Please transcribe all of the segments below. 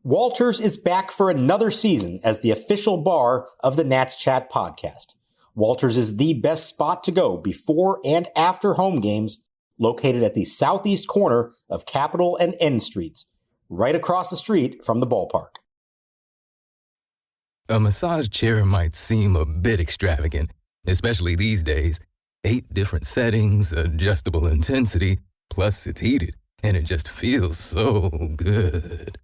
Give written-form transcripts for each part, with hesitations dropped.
Walters is back for another season as the official bar of the Nats Chat podcast. Walters is the best spot to go before and after home games, located at the southeast corner of Capitol and N Streets, right across the street from the ballpark. A massage chair might seem a bit extravagant, especially these days. 8 different settings, adjustable intensity, plus it's heated, and it just feels so good.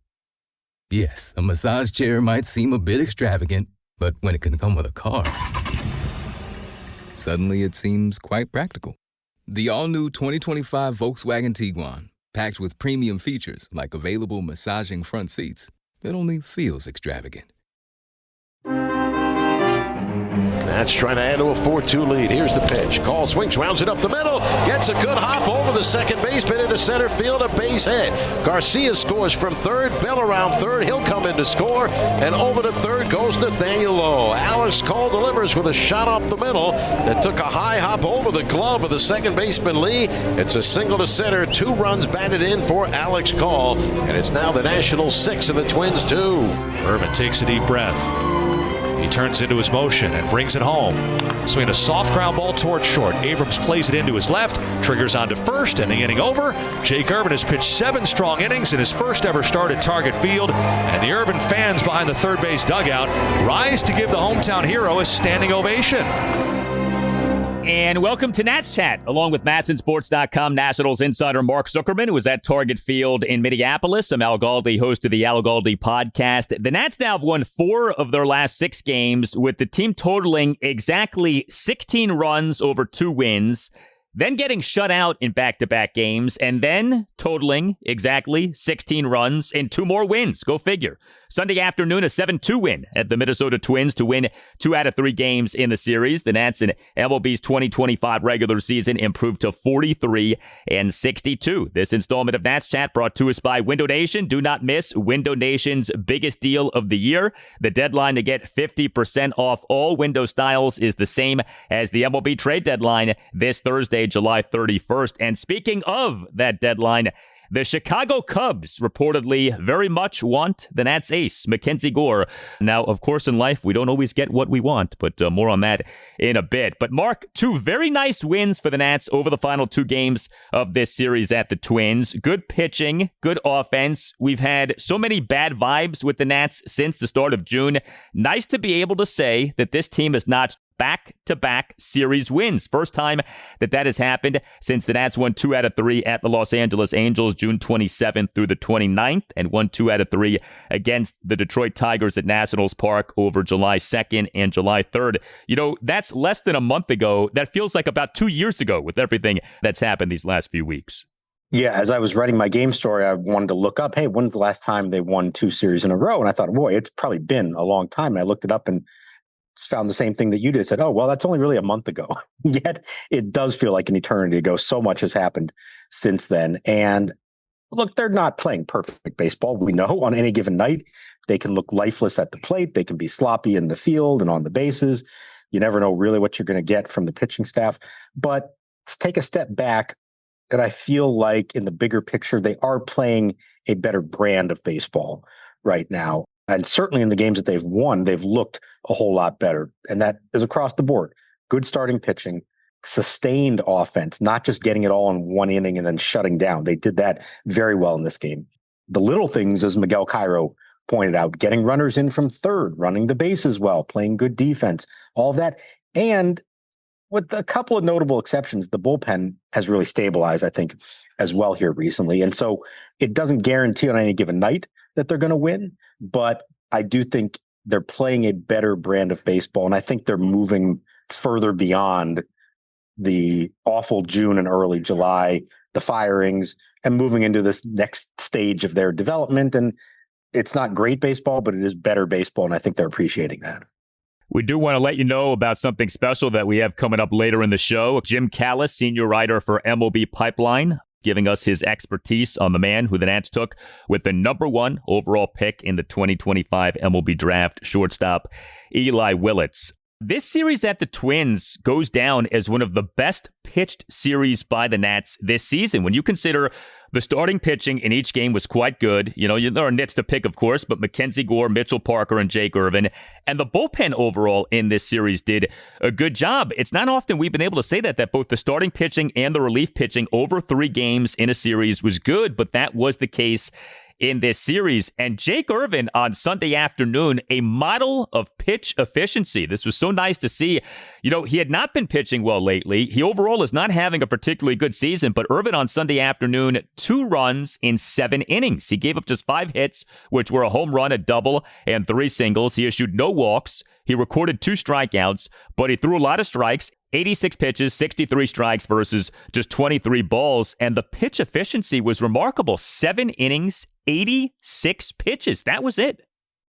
Yes, a massage chair might seem a bit extravagant, but when it can come with a car, suddenly it seems quite practical. The all-new 2025 Volkswagen Tiguan, packed with premium features like available massaging front seats, it only feels extravagant. Nats trying to add to a 4-2 lead. Here's the pitch. Call swings, rounds it up the middle. Gets a good hop over the second baseman into center field, a base hit. Garcia scores from third. Bell around third. He'll come in to score. And over to third goes Nathaniel Lowe. Alex Call delivers with a shot up the middle that took a high hop over the glove of the second baseman Lee. It's a single to center. 2 runs batted in for Alex Call. And it's now the Nationals 6 and the Twins 2. Irvin takes a deep breath. He turns into his motion and brings it home. Swinging a soft ground ball towards short. Abrams plays it into his left, triggers onto first, and the inning over. Jake Irvin has pitched 7 strong innings in his first ever start at Target Field, and the Irvin fans behind the third base dugout rise to give the hometown hero a standing ovation. And welcome to Nats Chat, along with MASNsports.com Nationals insider Mark Zuckerman, who was at Target Field in Minneapolis. I'm Al Galdi, host of the Al Galdi podcast. The Nats now have won 4 of their last 6 games, with the team totaling exactly 16 runs over 2 wins, then getting shut out in back-to-back games, and then totaling exactly 16 runs in 2 more wins. Go figure. Sunday afternoon, a 7-2 win at the Minnesota Twins to win 2 out of 3 games in the series. The Nats in MLB's 2025 regular season improved to 43-62. This installment of Nats Chat brought to us by Window Nation. Do not miss Window Nation's biggest deal of the year. The deadline to get 50% off all window styles is the same as the MLB trade deadline this Thursday, July 31st. And speaking of that deadline, the Chicago Cubs reportedly very much want the Nats ace, MacKenzie Gore. Now, of course, in life, we don't always get what we want, but more on that in a bit. But Mark, 2 very nice wins for the Nats over the final 2 games of this series at the Twins. Good pitching, good offense. We've had so many bad vibes with the Nats since the start of June. Nice to be able to say that this team has notched back-to-back series wins. First time that has happened since the Nats won 2 out of 3 at the Los Angeles Angels June 27th through the 29th and won 2 out of 3 against the Detroit Tigers at Nationals Park over July 2nd and July 3rd. You know, that's less than a month ago. That feels like about 2 years ago with everything that's happened these last few weeks. Yeah, as I was writing my game story, I wanted to look up, hey, when's the last time they won 2 series in a row? And I thought, boy, it's probably been a long time. And I looked it up and found the same thing that you did. Said, oh, well, that's only really a month ago. Yet it does feel like an eternity ago. So much has happened since then. And look, they're not playing perfect baseball. We know on any given night, they can look lifeless at the plate. They can be sloppy in the field and on the bases. You never know really what you're going to get from the pitching staff. But let's take a step back. And I feel like in the bigger picture, they are playing a better brand of baseball right now. And certainly in the games that they've won, they've looked a whole lot better. And that is across the board. Good starting pitching, sustained offense, not just getting it all in one inning and then shutting down. They did that very well in this game. The little things, as Miguel Cairo pointed out, getting runners in from third, running the bases well, playing good defense, all of that. And with a couple of notable exceptions, the bullpen has really stabilized, I think, as well here recently. And so it doesn't guarantee on any given night that they're going to win, but I do think they're playing a better brand of baseball, and I think they're moving further beyond the awful June and early July, the firings, and moving into this next stage of their development. And it's not great baseball, but it is better baseball, and I think they're appreciating that. We do want to let you know about something special that we have coming up later in the show. Jim Callis, senior writer for MLB Pipeline, giving us his expertise on the man who the Nats took with the #1 overall pick in the 2025 MLB draft, shortstop Eli Willits. This series at the Twins goes down as one of the best pitched series by the Nats this season. When you consider the starting pitching in each game was quite good. There are nits to pick, of course, but MacKenzie Gore, Mitchell Parker, and Jake Irvin. And the bullpen overall in this series did a good job. It's not often we've been able to say that both the starting pitching and the relief pitching over 3 games in a series was good, but that was the case in this series. And Jake Irvin on Sunday afternoon, a model of pitch efficiency. This was so nice to see. He had not been pitching well lately. He overall is not having a particularly good season, but Irvin on Sunday afternoon, 2 runs in 7 innings. He gave up just 5 hits, which were a home run, a double, and 3 singles. He issued no walks. He recorded 2 strikeouts, but he threw a lot of strikes. 86 pitches, 63 strikes versus just 23 balls. And the pitch efficiency was remarkable. 7 innings, 86 pitches. That was it.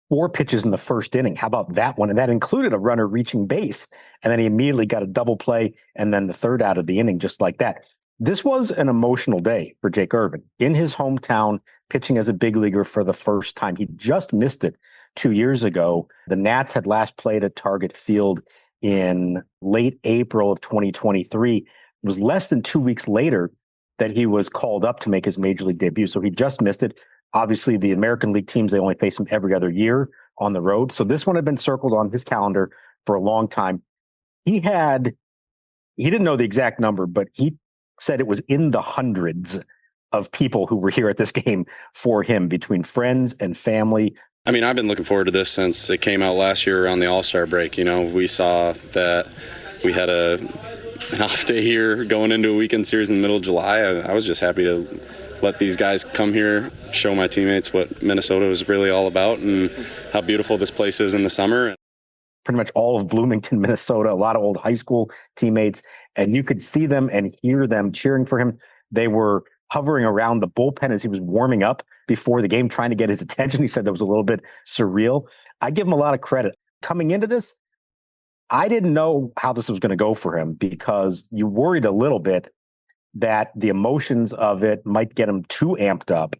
4 pitches in the first inning. How about that one? And that included a runner reaching base. And then he immediately got a double play and then the third out of the inning just like that. This was an emotional day for Jake Irvin. In his hometown, pitching as a big leaguer for the first time. He just missed it 2 years ago. The Nats had last played at Target Field in late April of 2023. It was less than 2 weeks later that he was called up to make his major league debut. So he just missed it. Obviously, the American League teams, they only face him every other year on the road. So this one had been circled on his calendar for a long time. He didn't know the exact number, but he said it was in the hundreds of people who were here at this game for him, between friends and family. I mean, I've been looking forward to this since it came out last year around the All-Star break. We saw that we had an off day here going into a weekend series in the middle of July. I was just happy to let these guys come here, show my teammates what Minnesota is really all about and how beautiful this place is in the summer. Pretty much all of Bloomington, Minnesota, a lot of old high school teammates, and you could see them and hear them cheering for him. They were hovering around the bullpen as he was warming up before the game, trying to get his attention. He said that was a little bit surreal. I give him a lot of credit. Coming into this, I didn't know how this was going to go for him because you worried a little bit that the emotions of it might get him too amped up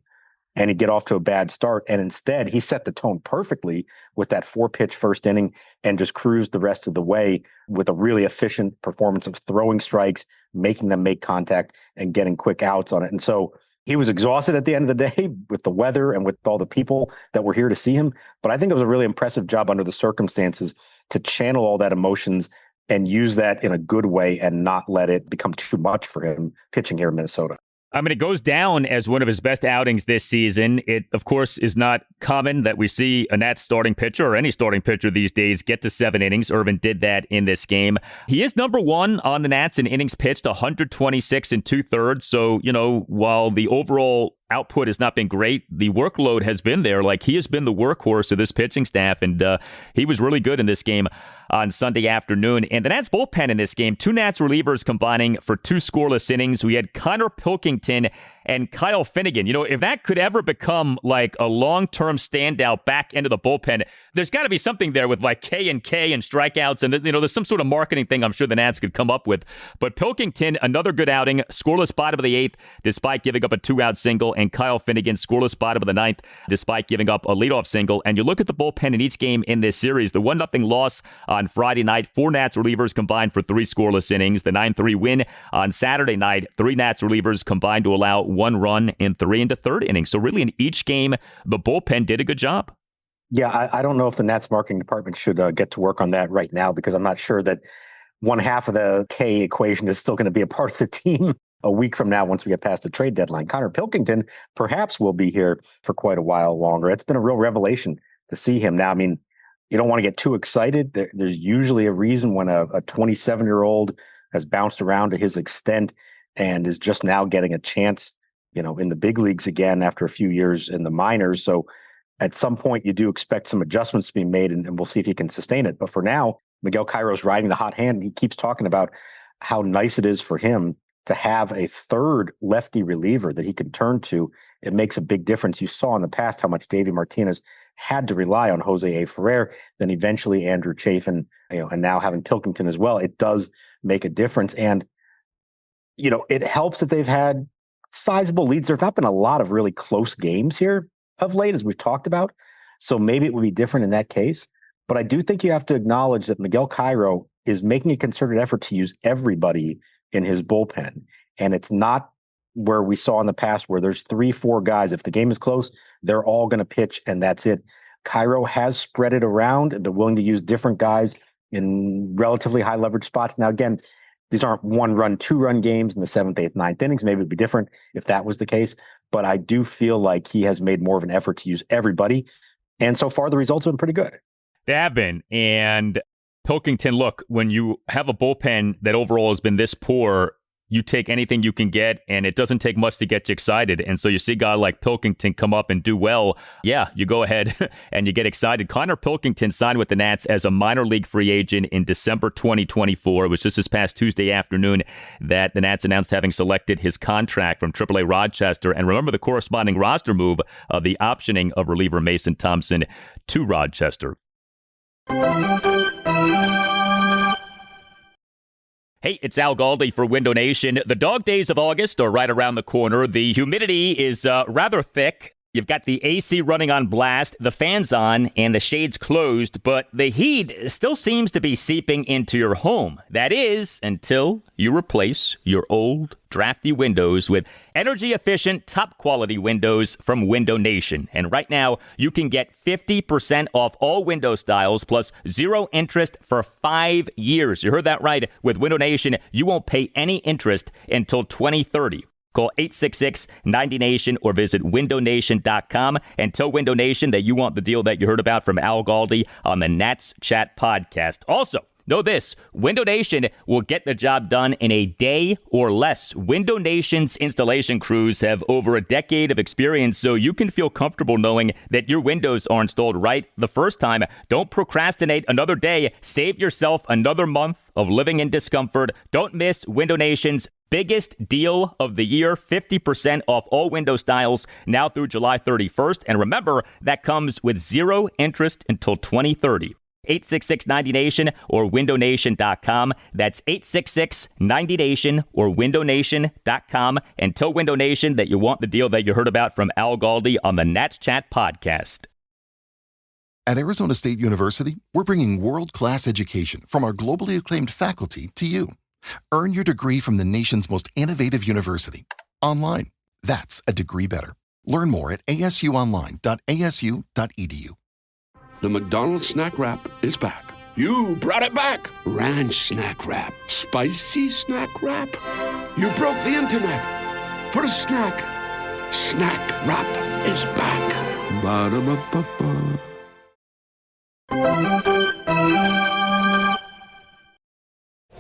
and he'd get off to a bad start. And instead, he set the tone perfectly with that 4-pitch first inning and just cruised the rest of the way with a really efficient performance of throwing strikes, making them make contact, and getting quick outs on it. And so he was exhausted at the end of the day with the weather and with all the people that were here to see him. But I think it was a really impressive job under the circumstances to channel all that emotions and use that in a good way and not let it become too much for him pitching here in Minnesota. I mean, it goes down as one of his best outings this season. It, of course, is not common that we see a Nats starting pitcher or any starting pitcher these days get to 7 innings. Irvin did that in this game. He is number 1 on the Nats in innings pitched, 126 2/3. So, while the overall output has not been great, the workload has been there. Like, he has been the workhorse of this pitching staff, and he was really good in this game on Sunday afternoon. And the Nats bullpen in this game, 2 Nats relievers combining for 2 scoreless innings. We had Konnor Pilkington and Kyle Finnegan. If that could ever become like a long-term standout back end of the bullpen, there's got to be something there with like K and strikeouts. And, there's some sort of marketing thing I'm sure the Nats could come up with. But Pilkington, another good outing, scoreless bottom of the 8th, despite giving up a 2-out single. And Kyle Finnegan, scoreless bottom of the 9th, despite giving up a leadoff single. And you look at the bullpen in each game in this series, the 1-0 loss on Friday night, 4 Nats relievers combined for 3 scoreless innings. The 9-3 win on Saturday night, 3 Nats relievers combined to allow 1 run in 3 1/3 innings. So really in each game, the bullpen did a good job. Yeah, I don't know if the Nats marketing department should get to work on that right now, because I'm not sure that one half of the K equation is still going to be a part of the team a week from now once we get past the trade deadline. Konnor Pilkington perhaps will be here for quite a while longer. It's been a real revelation to see him now. I mean, you don't want to get too excited. There's usually a reason when a 27-year-old has bounced around to his extent and is just now getting a chance, in the big leagues again after a few years in the minors. So at some point you do expect some adjustments to be made, and we'll see if he can sustain it. But for now, Miguel Cairo's riding the hot hand. He keeps talking about how nice it is for him to have a third lefty reliever that he can turn to. It makes a big difference. You saw in the past how much Davey Martinez had to rely on Jose A. Ferrer, then eventually Andrew Chafin, and now having Pilkington as well. It does make a difference. And, it helps that they've had sizable leads. There's not been a lot of really close games here of late, as we've talked about. So maybe it would be different in that case. But I do think you have to acknowledge that Miguel Cairo is making a concerted effort to use everybody in his bullpen. And it's not where we saw in the past where there's 3-4 guys. If the game is close, they're all going to pitch and that's it. Cairo has spread it around and been willing to use different guys in relatively high leverage spots. Now, again, these aren't 1-run, 2-run games in the 7th, 8th, 9th innings. Maybe it'd be different if that was the case. But I do feel like he has made more of an effort to use everybody. And so far, the results have been pretty good. They have been. And Pilkington, look, when you have a bullpen that overall has been this poor, you take anything you can get, and it doesn't take much to get you excited. And so you see a guy like Pilkington come up and do well. Yeah, you go ahead and you get excited. Konnor Pilkington signed with the Nats as a minor league free agent in December 2024. It was just this past Tuesday afternoon that the Nats announced having selected his contract from AAA Rochester. And remember the corresponding roster move of the optioning of reliever Mason Thompson to Rochester. Hey, it's Al Galdi for Window Nation. The dog days of August are right around the corner. The humidity is rather thick. You've got the AC running on blast, the fans on, and the shades closed, but the heat still seems to be seeping into your home. That is, until you replace your old, drafty windows with energy-efficient, top-quality windows from Window Nation. And right now, you can get 50% off all window styles plus 0 interest for 5 years. You heard that right. With Window Nation, you won't pay any interest until 2030. Call 866-90-NATION or visit windownation.com and tell Window Nation that you want the deal that you heard about from Al Galdi on the Nats Chat podcast. Also, know this, Window Nation will get the job done in a day or less. Window Nation's installation crews have over a decade of experience, so you can feel comfortable knowing that your windows are installed right the first time. Don't procrastinate another day. Save yourself another month of living in discomfort. Don't miss Window Nation's biggest deal of the year, 50% off all window styles now through July 31st. And remember, that comes with 0 interest until 2030. 866-90-NATION or windownation.com. That's 866-90-NATION or windownation.com. And tell Window Nation that you want the deal that you heard about from Al Galdi on the Nats Chat podcast. At Arizona State University, we're bringing world-class education from our globally acclaimed faculty to you. Earn your degree from the nation's most innovative university. Online. That's a degree better. Learn more at asuonline.asu.edu. The McDonald's Snack Wrap is back. You brought it back. Ranch Snack Wrap. Spicy Snack Wrap. You broke the internet. For a snack. Snack Wrap is back. Ba-da-ba-ba-ba.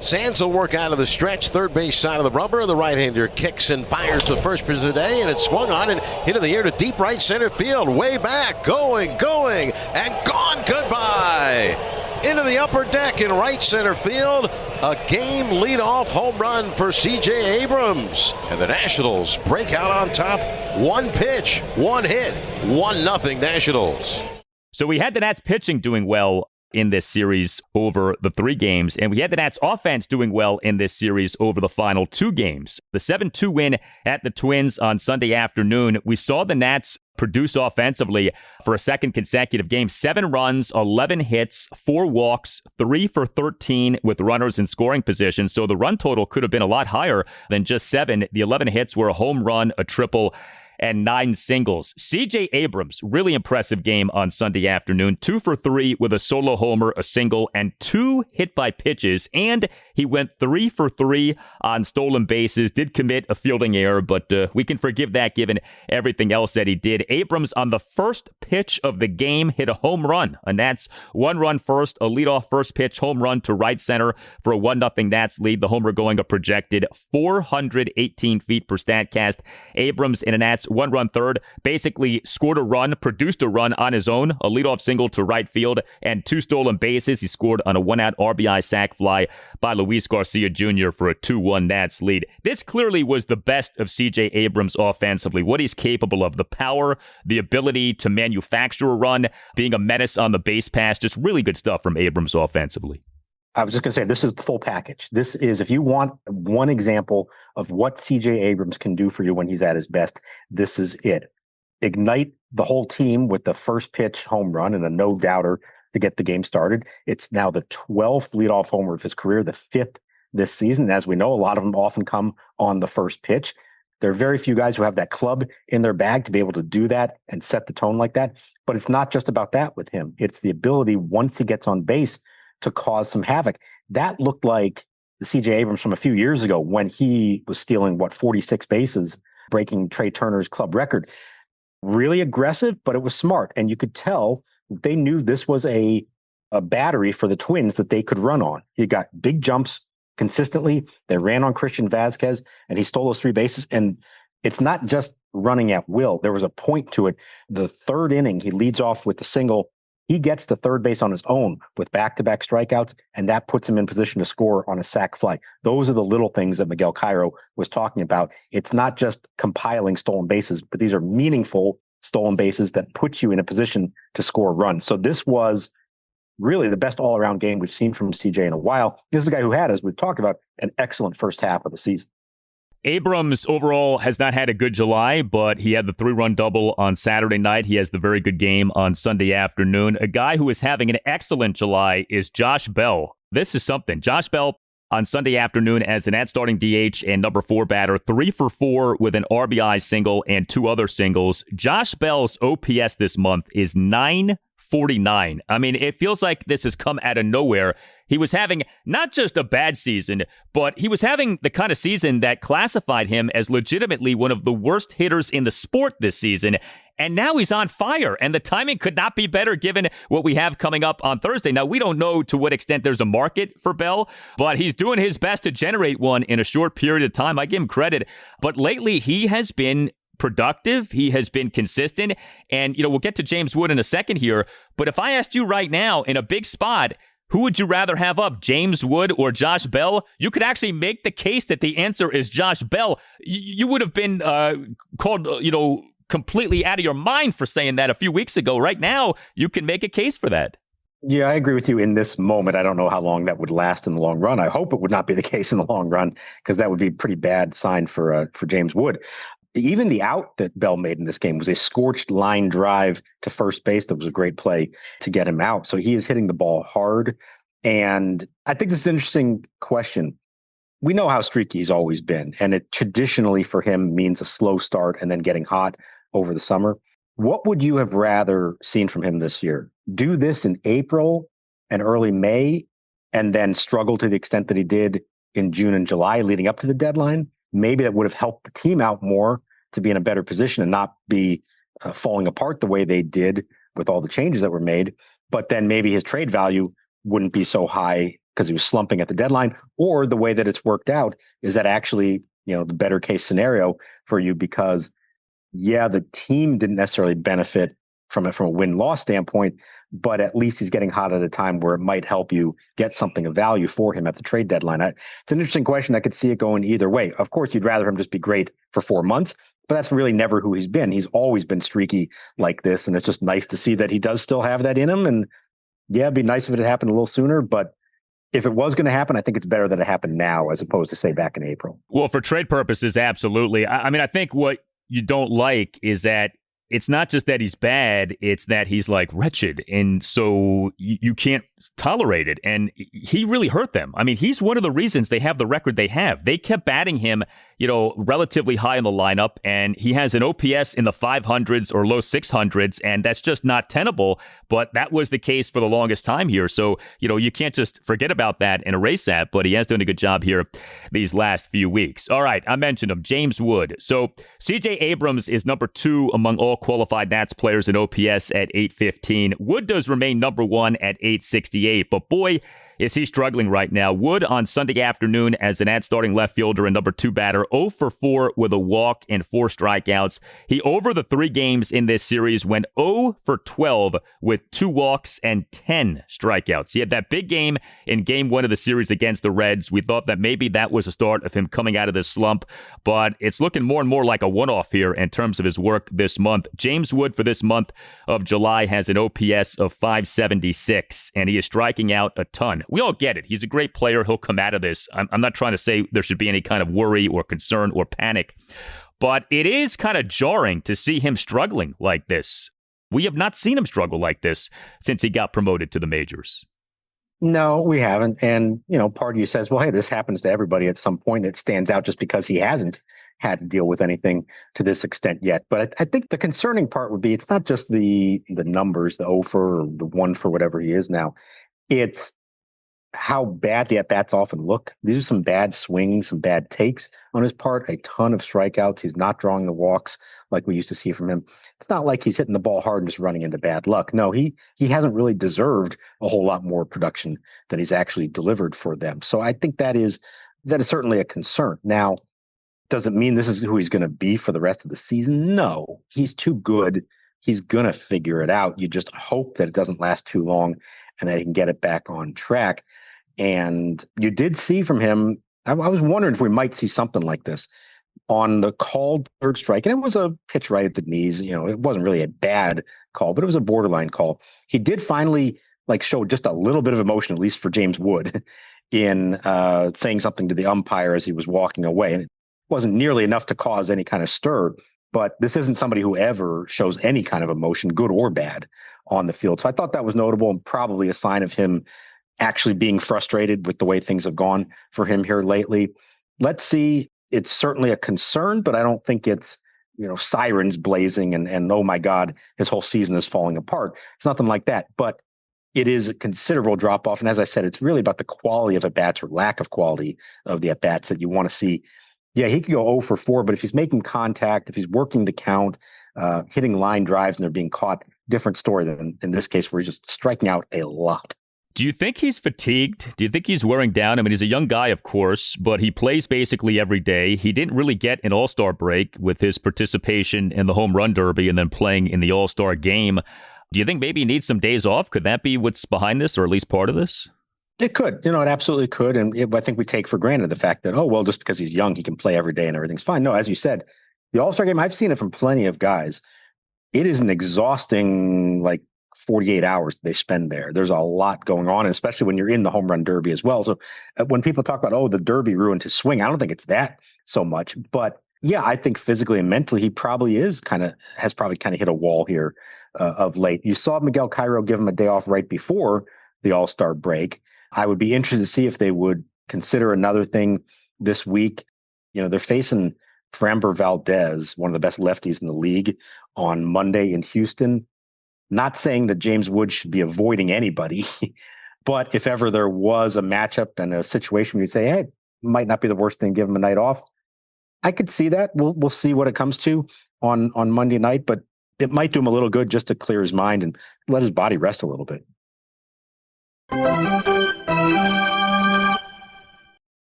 Sands will work out of the stretch, third base side of the rubber. The right-hander kicks and fires the first pitch of the day, and it's swung on and hit in the air to deep right center field. Way back, going, and gone. Goodbye. Into the upper deck in right center field. A game leadoff home run for C.J. Abrams. And the Nationals break out on top. 1 pitch, 1 hit, 1-0 Nationals. So we had the Nats pitching doing well in this series over the 3 games, and we had the Nats offense doing well in this series over the final 2 games. The 7-2 win at the Twins on Sunday afternoon, we saw the Nats produce offensively for a second consecutive game. 7 runs, 11 hits, 4 walks, 3 for 13 with runners in scoring position. So the run total could have been a lot higher than just 7. The 11 hits were a home run, a triple, and 9 singles. C.J. Abrams, really impressive game on Sunday afternoon. 2 for 3 with a solo homer, a single, and 2 hit by pitches. And he went 3 for 3 on stolen bases. Did commit a fielding error, but we can forgive that given everything else that he did. Abrams, on the first pitch of the game, hit a home run. A Nats 1-run first, a leadoff first pitch home run to right center for a 1-0 Nats lead. The homer going a projected 418 feet per Statcast. Abrams in a Nats 1-run third, basically scored a run, produced a run on his own, a leadoff single to right field, and 2 stolen bases. He scored on a 1-out RBI sac fly by Luis Garcia Jr. for a 2-1 Nats lead. This clearly was the best of C.J. Abrams offensively, what he's capable of, the power, the ability to manufacture a run, being a menace on the base pass, just really good stuff from Abrams offensively. I was just going to say, this is the full package. This is, if you want one example of what C.J. Abrams can do for you when he's at his best, this is it. Ignite the whole team with the first pitch home run and a no-doubter to get the game started. It's now the 12th leadoff homer of his career, the 5th this season. As we know, a lot of them often come on the first pitch. There are very few guys who have that club in their bag to be able to do that and set the tone like that. But it's not just about that with him. It's the ability, once he gets on base, to cause some havoc. That looked like the C.J. Abrams from a few years ago when he was stealing, 46 bases, breaking Trey Turner's club record. Really aggressive, but it was smart. And you could tell they knew this was a battery for the Twins that they could run on. He got big jumps consistently. They ran on Christian Vazquez, and he stole those 3 bases. And it's not just running at will. There was a point to it. The 3rd inning, he leads off with the single. He gets to third base on his own with back-to-back strikeouts, and that puts him in position to score on a sac fly. Those are the little things that Miguel Cairo was talking about. It's not just compiling stolen bases, but these are meaningful stolen bases that put you in a position to score runs. So this was really the best all-around game we've seen from CJ in a while. This is a guy who had, as we've talked about, an excellent first half of the season. Abrams overall has not had a good July, but he had the 3-run double on Saturday night. He has the very good game on Sunday afternoon. A guy who is having an excellent July is Josh Bell. This is something. Josh Bell on Sunday afternoon as an at-starting DH and number 4 batter, 3 for 4 with an RBI single and 2 other singles. Josh Bell's OPS this month is 949. I mean, it feels like this has come out of nowhere. He was having not just a bad season, but he was having the kind of season that classified him as legitimately one of the worst hitters in the sport this season. And now he's on fire, and the timing could not be better given what we have coming up on Thursday. Now, we don't know to what extent there's a market for Bell, but he's doing his best to generate one in a short period of time. I give him credit. But lately, he has been productive. He has been consistent. And, we'll get to James Wood in a second here. But if I asked you right now in a big spot, who would you rather have up, James Wood or Josh Bell? You could actually make the case that the answer is Josh Bell. You would have been called, completely out of your mind for saying that a few weeks ago. Right now, you can make a case for that. Yeah, I agree with you in this moment. I don't know how long that would last in the long run. I hope it would not be the case in the long run, because that would be a pretty bad sign for James Wood. Even the out that Bell made in this game was a scorched line drive to first base. That was a great play to get him out. So he is hitting the ball hard. And I think this is an interesting question. We know how streaky he's always been, and it traditionally for him means a slow start and then getting hot over the summer. What would you have rather seen from him this year? Do this in April and early May, and then struggle to the extent that he did in June and July leading up to the deadline? Maybe that would have helped the team out more to be in a better position and not be falling apart the way they did with all the changes that were made. But then maybe his trade value wouldn't be so high because he was slumping at the deadline. Or the way that it's worked out is that actually, the better case scenario for you, because the team didn't necessarily benefit from it from a win-loss standpoint, but at least he's getting hot at a time where it might help you get something of value for him at the trade deadline. It's an interesting question. I could see it going either way. Of course, you'd rather him just be great for 4 months, but that's really never who he's been. He's always been streaky like this, and it's just nice to see that he does still have that in him. And it'd be nice if it had happened a little sooner, but if it was going to happen, I think it's better that it happened now as opposed to, say, back in April. Well, for trade purposes, absolutely. I mean, I think what you don't like is that it's not just that he's bad, it's that he's like wretched. And so you can't tolerate it. And he really hurt them. I mean, he's one of the reasons they have the record they have. They kept batting him, relatively high in the lineup, and he has an OPS in the 500s or low 600s, and that's just not tenable. But that was the case for the longest time here. So, you can't just forget about that and erase that, but he has done a good job here these last few weeks. All right, I mentioned him, James Wood. So C.J. Abrams is number 2 among all qualified Nats players in OPS at 815. Wood does remain number 1 at 868, but boy, is he struggling right now. Wood on Sunday afternoon as an at-starting left fielder and number 2 batter, 0 for 4 with a walk and 4 strikeouts. He, over the 3 games in this series, went 0 for 12 with 2 walks and 10 strikeouts. He had that big game in Game 1 of the series against the Reds. We thought that maybe that was the start of him coming out of this slump, but it's looking more and more like a one-off here in terms of his work this month. James Wood for this month of July has an OPS of 576, and he is striking out a ton. We all get it. He's a great player. He'll come out of this. I'm not trying to say there should be any kind of worry or concern or panic, but it is kind of jarring to see him struggling like this. We have not seen him struggle like this since he got promoted to the majors. No, we haven't. And, part of you says, well, hey, this happens to everybody at some point. It stands out just because he hasn't had to deal with anything to this extent yet. But I think the concerning part would be it's not just the numbers, the 0 for or the 1 for whatever he is now. It's how bad the at-bats often look. These are some bad swings, some bad takes on his part, a ton of strikeouts. He's not drawing the walks like we used to see from him. It's not like he's hitting the ball hard and just running into bad luck. No, he hasn't really deserved a whole lot more production than he's actually delivered for them. So I think that is certainly a concern. Now, does it mean this is who he's going to be for the rest of the season? No, he's too good. He's going to figure it out. You just hope that it doesn't last too long and that he can get it back on track. And you did see from him, I was wondering if we might see something like this on the called third strike. And it was a pitch right at the knees. It wasn't really a bad call, but it was a borderline call. He did finally show just a little bit of emotion, at least for James Wood, in saying something to the umpire as he was walking away. And it wasn't nearly enough to cause any kind of stir. But this isn't somebody who ever shows any kind of emotion, good or bad, on the field. So I thought that was notable and probably a sign of him actually being frustrated with the way things have gone for him here lately. Let's see. It's certainly a concern, but I don't think it's, sirens blazing and oh my God, his whole season is falling apart. It's nothing like that, but it is a considerable drop off. And as I said, it's really about the quality of at-bats or lack of quality of the at-bats that you want to see. Yeah, he could go 0 for 4, but if he's making contact, if he's working the count, hitting line drives and they're being caught, different story than in this case where he's just striking out a lot. Do you think he's fatigued? Do you think he's wearing down? I mean, he's a young guy, of course, but he plays basically every day. He didn't really get an all-star break with his participation in the home run derby and then playing in the all-star game. Do you think maybe he needs some days off? Could that be what's behind this, or at least part of this? It could. It absolutely could. And I think we take for granted the fact that, just because he's young, he can play every day and everything's fine. No, as you said, the all-star game, I've seen it from plenty of guys. It is an exhausting, 48 hours they spend there. There's a lot going on, especially when you're in the home run derby as well. So when people talk about, the derby ruined his swing, I don't think it's that so much. But yeah, I think physically and mentally, he probably has hit a wall here of late. You saw Miguel Cairo give him a day off right before the All-Star break. I would be interested to see if they would consider another thing this week. They're facing Framber Valdez, one of the best lefties in the league, on Monday in Houston. Not saying that James Wood should be avoiding anybody, but if ever there was a matchup and a situation where you'd say, hey, it might not be the worst thing, give him a night off, I could see that. We'll see what it comes to on Monday night, but it might do him a little good just to clear his mind and let his body rest a little bit.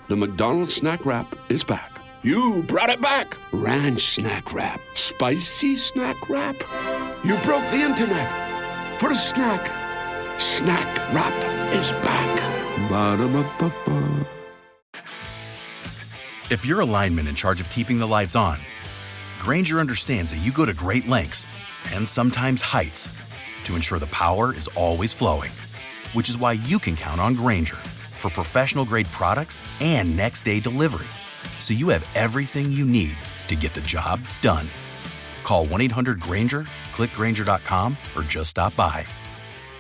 The McDonald's snack wrap is back. You brought it back. Ranch snack wrap. Spicy snack wrap. You broke the internet. For a snack. Snack wrap is back. Ba-da-ba-ba-ba. If you're a lineman in charge of keeping the lights on, Grainger understands that you go to great lengths and sometimes heights to ensure the power is always flowing, which is why you can count on Grainger for professional-grade products and next-day delivery, so you have everything you need to get the job done. Call 1-800-GRAINGER, click Grainger.com, or just stop by.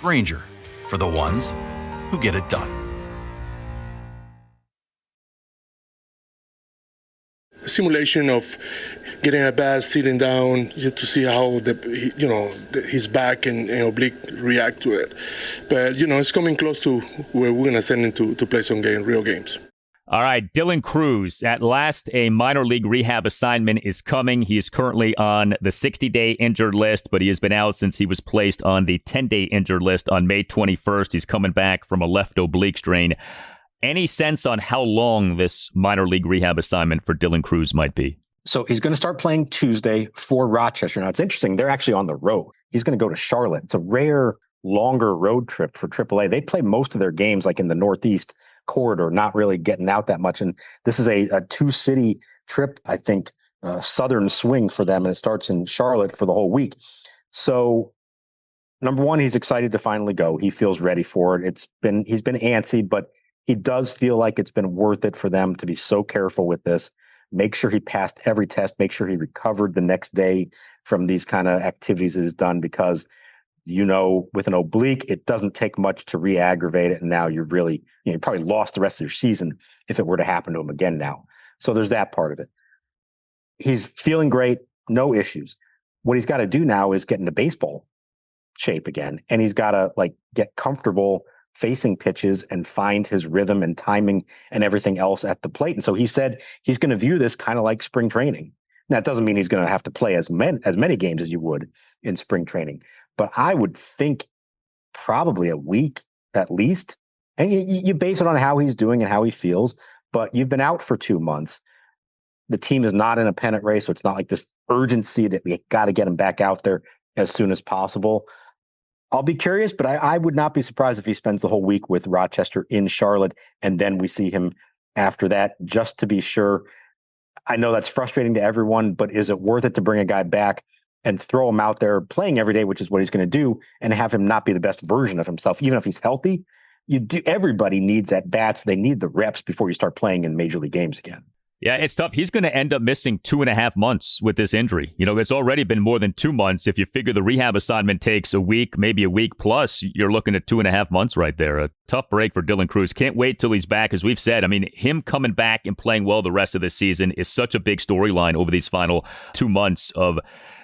Grainger, for the ones who get it done. Simulation of getting a bat, sitting down, just to see how his back and oblique react to it. But it's coming close to where we're gonna send him to play some real games. All right, Dylan Cruz. At last, a minor league rehab assignment is coming. He is currently on the 60-day injured list, but he has been out since he was placed on the 10-day injured list on May 21st. He's coming back from a left oblique strain. Any sense on how long this minor league rehab assignment for Dylan Cruz might be? So he's going to start playing Tuesday for Rochester. Now, it's interesting. They're actually on the road. He's going to go to Charlotte. It's a rare, longer road trip for AAA. They play most of their games in the Northeast corridor, not really getting out that much. And this is a two-city trip, I think, southern swing for them. And it starts in Charlotte for the whole week. So number one, he's excited to finally go. He feels ready for it. He's been antsy, but he does feel like it's been worth it for them to be so careful with this. Make sure he passed every test. Make sure he recovered the next day from these kind of activities that he's done because, with an oblique, it doesn't take much to re-aggravate it. And now you're really, you probably lost the rest of your season if it were to happen to him again now. So there's that part of it. He's feeling great, no issues. What he's got to do now is get into baseball shape again. And he's got to get comfortable facing pitches and find his rhythm and timing and everything else at the plate. And so he said he's going to view this kind of like spring training. Now, it doesn't mean he's going to have to play as many games as you would in spring training, but I would think probably a week at least. And you base it on how he's doing and how he feels, but you've been out for 2 months. The team is not in a pennant race, so it's not like this urgency that we got to get him back out there as soon as possible. I'll be curious, but I would not be surprised if he spends the whole week with Rochester in Charlotte, and then we see him after that, just to be sure. I know that's frustrating to everyone, but is it worth it to bring a guy back and throw him out there playing every day, which is what he's going to do, and have him not be the best version of himself, even if he's healthy? Everybody needs at bats. They need the reps before you start playing in major league games again. Yeah, it's tough. He's going to end up missing 2.5 months with this injury. It's already been more than 2 months. If you figure the rehab assignment takes a week, maybe a week plus, you're looking at 2.5 months right there. A tough break for Dylan Cruz. Can't wait till he's back. As we've said, him coming back and playing well the rest of the season is such a big storyline over these final 2 months of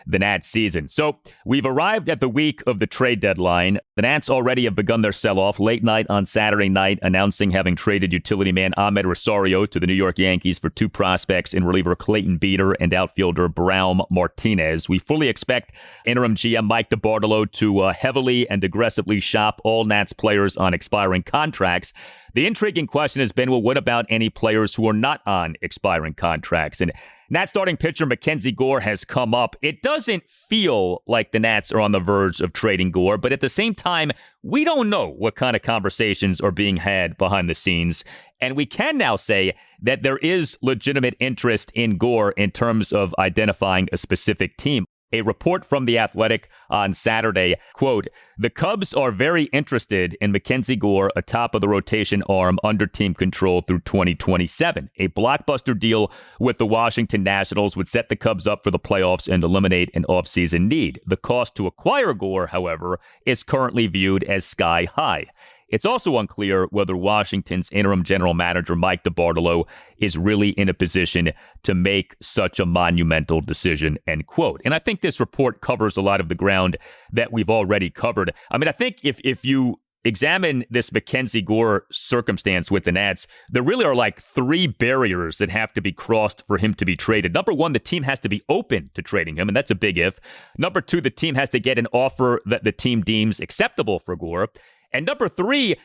the Nats season. So we've arrived at the week of the trade deadline. The Nats already have begun their sell-off late night on Saturday night, announcing having traded utility man Ahmed Rosario to the New York Yankees for 2 prospects in reliever Clayton Beeter and outfielder Braum Martinez. We fully expect interim GM Mike DeBartolo to heavily and aggressively shop all Nats players on expiring contracts. The intriguing question has been, well, what about any players who are not on expiring contracts? And Nats starting pitcher MacKenzie Gore has come up. It doesn't feel like the Nats are on the verge of trading Gore, but at the same time, we don't know what kind of conversations are being had behind the scenes. And we can now say that there is legitimate interest in Gore in terms of identifying a specific team. A report from The Athletic on Saturday, quote, "The Cubs are very interested in MacKenzie Gore, a top-of-the-rotation arm under team control through 2027. A blockbuster deal with the Washington Nationals would set the Cubs up for the playoffs and eliminate an offseason need. The cost to acquire Gore, however, is currently viewed as sky high. It's also unclear whether Washington's interim general manager, Mike DeBartolo, is really in a position to make such a monumental decision," end quote. And I think this report covers a lot of the ground that we've already covered. I think if you examine this MacKenzie Gore circumstance with the Nats, there really are 3 barriers that have to be crossed for him to be traded. Number 1, the team has to be open to trading him, and that's a big if. Number 2, the team has to get an offer that the team deems acceptable for Gore. And number 3,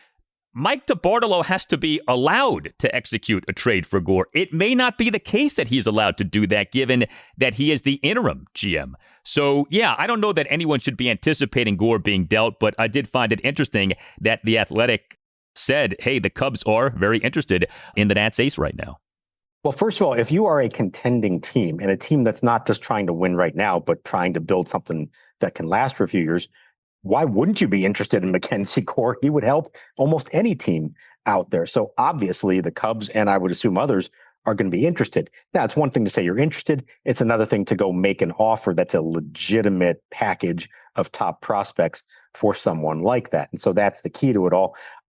Mike DeBartolo has to be allowed to execute a trade for Gore. It may not be the case that he's allowed to do that, given that he is the interim GM. So, yeah, I don't know that anyone should be anticipating Gore being dealt, but I did find it interesting that The Athletic said, hey, the Cubs are very interested in the Nats ace right now. Well, first of all, if you are a contending team and a team that's not just trying to win right now, but trying to build something that can last for a few years, why wouldn't you be interested in MacKenzie Gore? He would help almost any team out there. So obviously the Cubs, and I would assume others, are going to be interested. Now, it's one thing to say you're interested. It's another thing to go make an offer that's a legitimate package of top prospects for someone like that. And so that's the key to it all.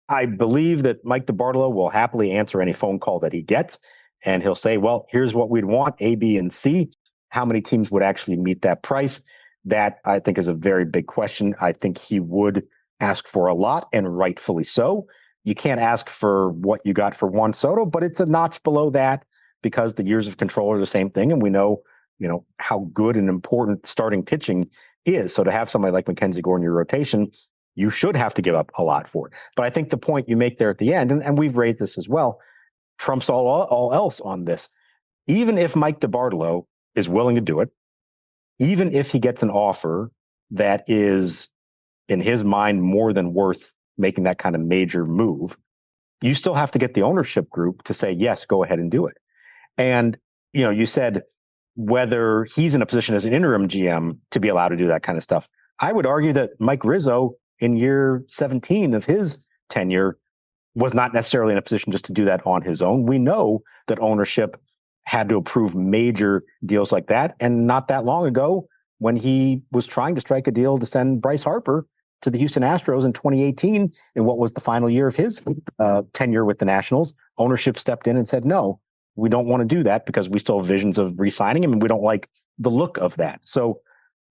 I believe that Mike DeBartolo will happily answer any phone call that he gets, and he'll say, well, here's what we'd want, A, B, and C. How many teams would actually meet that price? That, I think, is a very big question. I think he would ask for a lot, and rightfully so. You can't ask for what you got for Juan Soto, but it's a notch below that because the years of control are the same thing, and we know, how good and important starting pitching is. So to have somebody like MacKenzie Gore in your rotation, you should have to give up a lot for it. But I think the point you make there at the end, and we've raised this as well, trumps all else on this. Even if Mike DeBartolo is willing to do it, even if he gets an offer that is, in his mind, more than worth making that kind of major move, you still have to get the ownership group to say, yes, go ahead and do it. And, you said whether he's in a position as an interim GM to be allowed to do that kind of stuff. I would argue that Mike Rizzo, in year 17 of his tenure, was not necessarily in a position just to do that on his own. We know that ownership had to approve major deals like that. And not that long ago, when he was trying to strike a deal to send Bryce Harper to the Houston Astros in 2018, in what was the final year of his tenure with the Nationals. Ownership stepped in and said, no, we don't want to do that because we still have visions of re-signing him and we don't like the look of that. So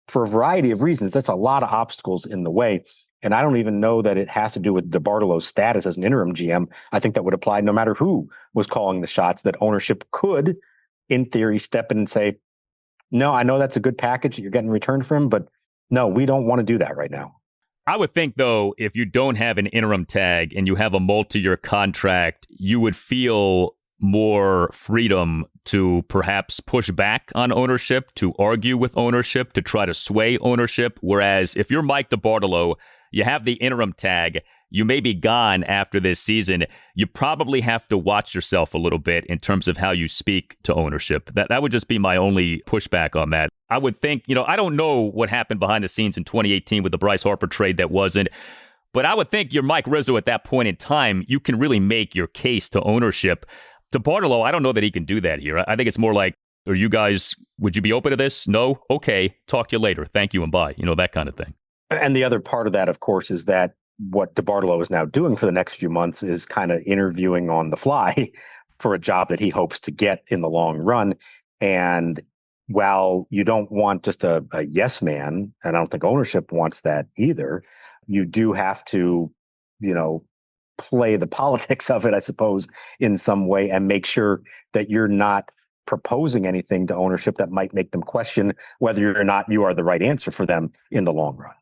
for a variety of reasons, that's a lot of obstacles in the way. And I don't even know that it has to do with DeBartolo's status as an interim GM. I think that would apply no matter who was calling the shots, that ownership could, in theory, step in and say, no, I know that's a good package that you're getting in return for him, but no, we don't want to do that right now. I would think, though, if you don't have an interim tag and you have a multi-year contract, you would feel more freedom to perhaps push back on ownership, to argue with ownership, to try to sway ownership. Whereas if you're Mike DeBartolo, you have the interim tag, you may be gone after this season. You probably have to watch yourself a little bit in terms of how you speak to ownership. That would just be my only pushback on that. I would think, I don't know what happened behind the scenes in 2018 with the Bryce Harper trade that wasn't, but I would think you're Mike Rizzo at that point in time. You can really make your case to ownership. DeBartolo, I don't know that he can do that here. I think it's more like, would you be open to this? No? Okay. Talk to you later. Thank you and bye. That kind of thing. And the other part of that, of course, is that what DeBartolo is now doing for the next few months is kind of interviewing on the fly for a job that he hopes to get in the long run. And while you don't want just a yes man, and I don't think ownership wants that either, you do have to, play the politics of it, I suppose, in some way, and make sure that you're not proposing anything to ownership that might make them question whether or not you are the right answer for them in the long run.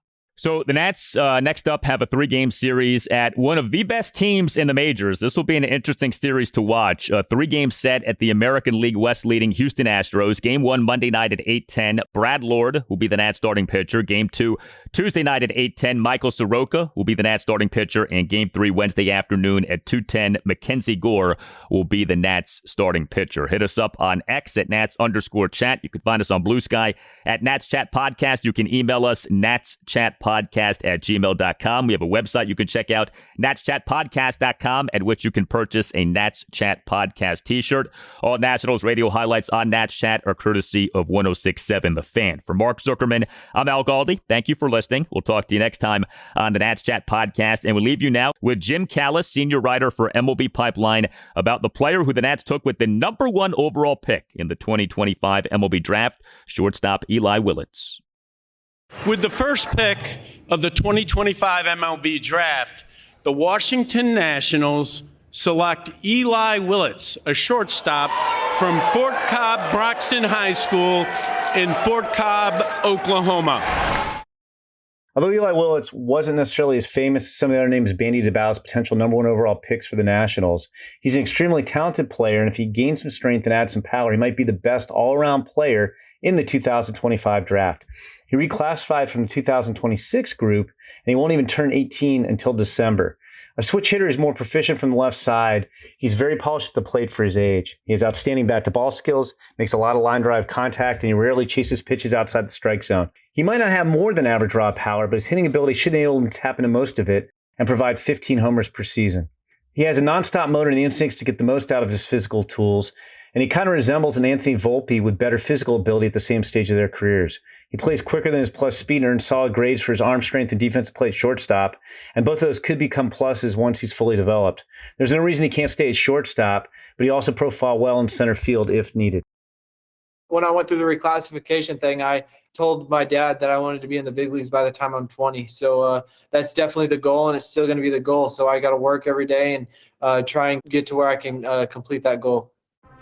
So the Nats, next up, have a 3-game series at one of the best teams in the majors. This will be an interesting series to watch. A 3-game set at the American League West leading Houston Astros. Game 1, Monday night at 8:10. Brad Lord will be the Nats starting pitcher. Game 2, Tuesday night at 8:10. Michael Soroka will be the Nats starting pitcher. And Game 3, Wednesday afternoon at 2:10. MacKenzie Gore will be the Nats starting pitcher. Hit us up on X at Nats_chat. You can find us on Blue Sky at Nats Chat Podcast. You can email us, natschatpodcast@gmail.com. We have a website you can check out, natschatpodcast.com, at which you can purchase a Nats Chat Podcast t-shirt. All Nationals radio highlights on Nats Chat are courtesy of 106.7 The Fan. For Mark Zuckerman, I'm Al Galdi. Thank you for listening. We'll talk to you next time on the Nats Chat Podcast, and we'll leave you now with Jim Callis, senior writer for MLB Pipeline, about the player who the Nats took with the number 1 overall pick in the 2025 MLB Draft, shortstop Eli Willits. With the first pick of the 2025 MLB Draft, the Washington Nationals select Eli Willits, a shortstop from Fort Cobb Broxton High School in Fort Cobb, Oklahoma. Although Eli Willits wasn't necessarily as famous as some of the other names bandied about as potential number 1 overall picks for the Nationals, he's an extremely talented player, and if he gains some strength and adds some power, he might be the best all-around player in the 2025 draft. He reclassified from the 2026 group, and he won't even turn 18 until December. A switch hitter is more proficient from the left side. He's very polished at the plate for his age. He has outstanding bat-to-ball skills, makes a lot of line drive contact, and he rarely chases pitches outside the strike zone. He might not have more than average raw power, but his hitting ability should enable him to tap into most of it and provide 15 homers per season. He has a nonstop motor and the instincts to get the most out of his physical tools, and he kind of resembles an Anthony Volpe with better physical ability at the same stage of their careers. He plays quicker than his plus speed and earns solid grades for his arm strength and defensive play at shortstop, and both of those could become pluses once he's fully developed. There's no reason he can't stay at shortstop, but he also profile well in center field if needed. When I went through the reclassification thing, I told my dad that I wanted to be in the big leagues by the time I'm 20. So that's definitely the goal, and it's still going to be the goal. So I got to work every day and try and get to where I can complete that goal.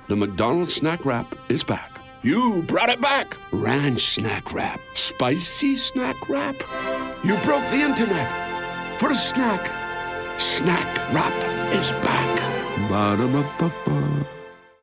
The McDonald's snack wrap is back. You brought it back. Ranch snack wrap. Spicy snack wrap. You broke the internet. For a snack. Snack wrap is back. Ba-da-ba-ba-ba.